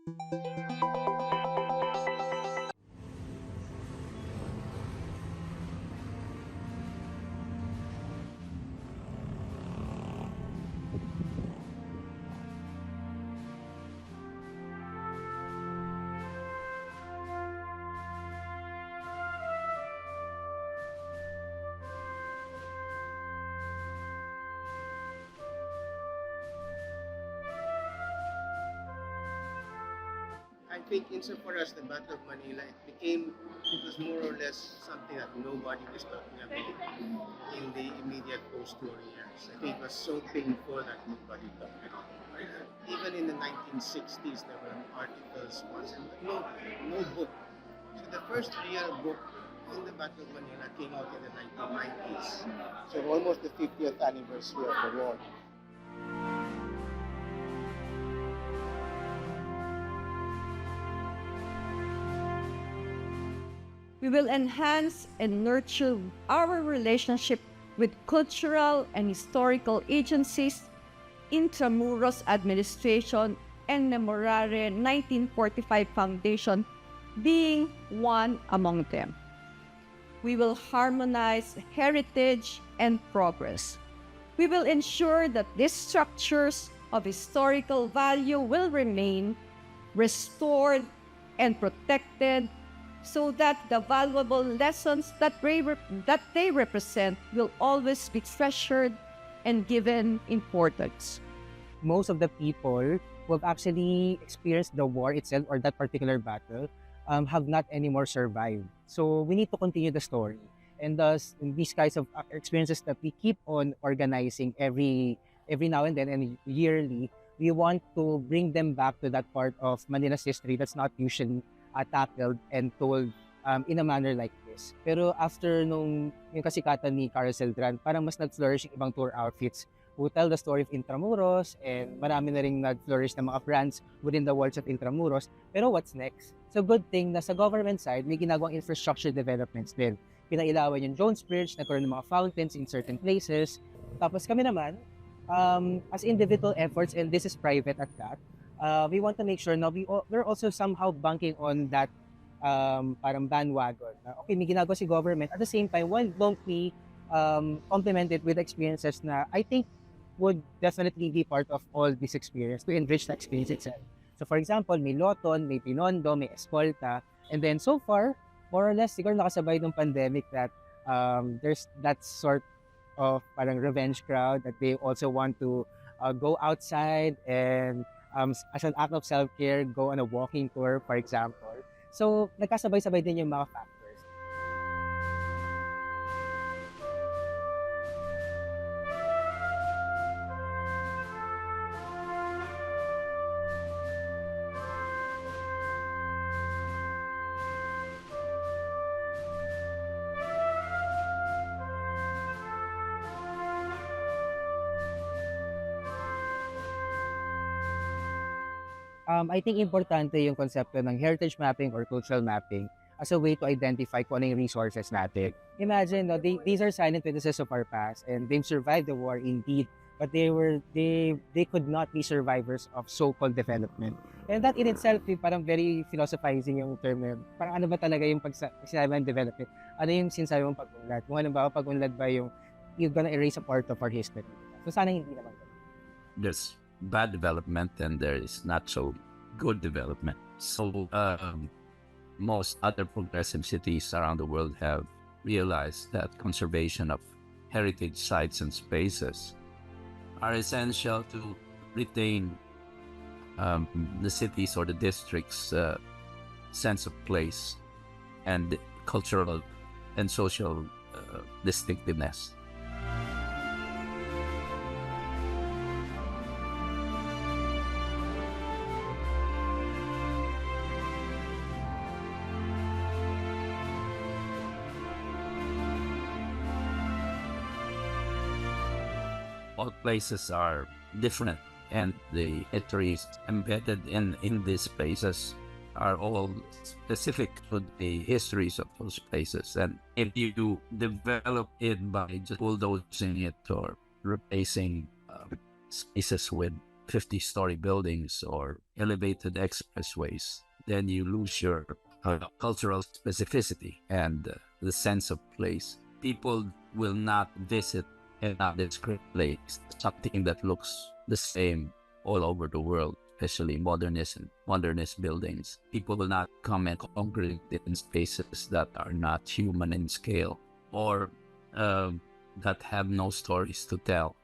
I think insofar as the Battle of Manila, it was more or less something that nobody was talking about in the immediate post-war years. I think it was so painful that nobody talked about it. Even in the 1960s, there were articles once, and no book. So the first real book in the Battle of Manila came out in the 1990s. So almost the 50th anniversary of the war. We will enhance and nurture our relationship with cultural and historical agencies, Intramuros Administration, and Memorare 1945 Foundation being one among them. We will harmonize heritage and progress. We will ensure that these structures of historical value will remain restored and protected so that the valuable lessons that they represent will always be treasured and given importance. Most of the people who have actually experienced the war itself or that particular battle have not anymore survived. So we need to continue the story. And thus, in these kinds of experiences that we keep on organizing every now and then and yearly, we want to bring them back to that part of Manila's history that's not usually tackled and told in a manner like this. Pero after yung kasikatan ni Carl Celdran, parang mas nag-flourish yung ibang tour outfits who tell the story of Intramuros, and marami na rin nag-flourish ng mga brands within the walls of Intramuros. Pero what's next? So good thing na sa government side, may ginagawang infrastructure developments din. Pinailawan yung Jones Bridge, nagkaroon ng mga fountains in certain places. Tapos kami naman, as individual efforts, and this is private at that, we want to make sure na we're also somehow banking on that parang bandwagon. Okay, may ginagawa si government. At the same time, why don't we complement it with experiences na I think would definitely be part of all this experience to enrich the experience itself. So for example, may Loton, may Pinondo, may Escolta, and then so far, more or less, siguro nakasabay ng pandemic that there's that sort of parang revenge crowd that they also want to go outside and as an act of self-care, go on a walking tour, for example. So, nagkasabay-sabay din yung mga factors. I think importante yung konsepto ng heritage mapping or cultural mapping as a way to identify kung ano yung resources natin. Imagine, no, these are silent witnesses of our past and they've survived the war indeed, but they could not be survivors of so-called development. And that in itself, parang very philosophizing yung term na yun. Parang ano ba talaga yung sinabi ng development? Ano yung sinasabi mong pag-unlad? Kung ano ba, pag-unlad ba yung you're gonna erase a part of our history? So sana hindi naman. There's bad development and there is not so good development. So most other progressive cities around the world have realized that conservation of heritage sites and spaces are essential to retain the cities or the district's sense of place and cultural and social distinctiveness. All places are different, and the histories embedded in these spaces are all specific to the histories of those places. And if you develop it by just bulldozing it or replacing spaces with 50-story buildings or elevated expressways, then you lose your cultural specificity and the sense of place. People will not visit a nondescript place, something that looks the same all over the world, especially modernist buildings. People will not come and congregate in spaces that are not human in scale or that have no stories to tell.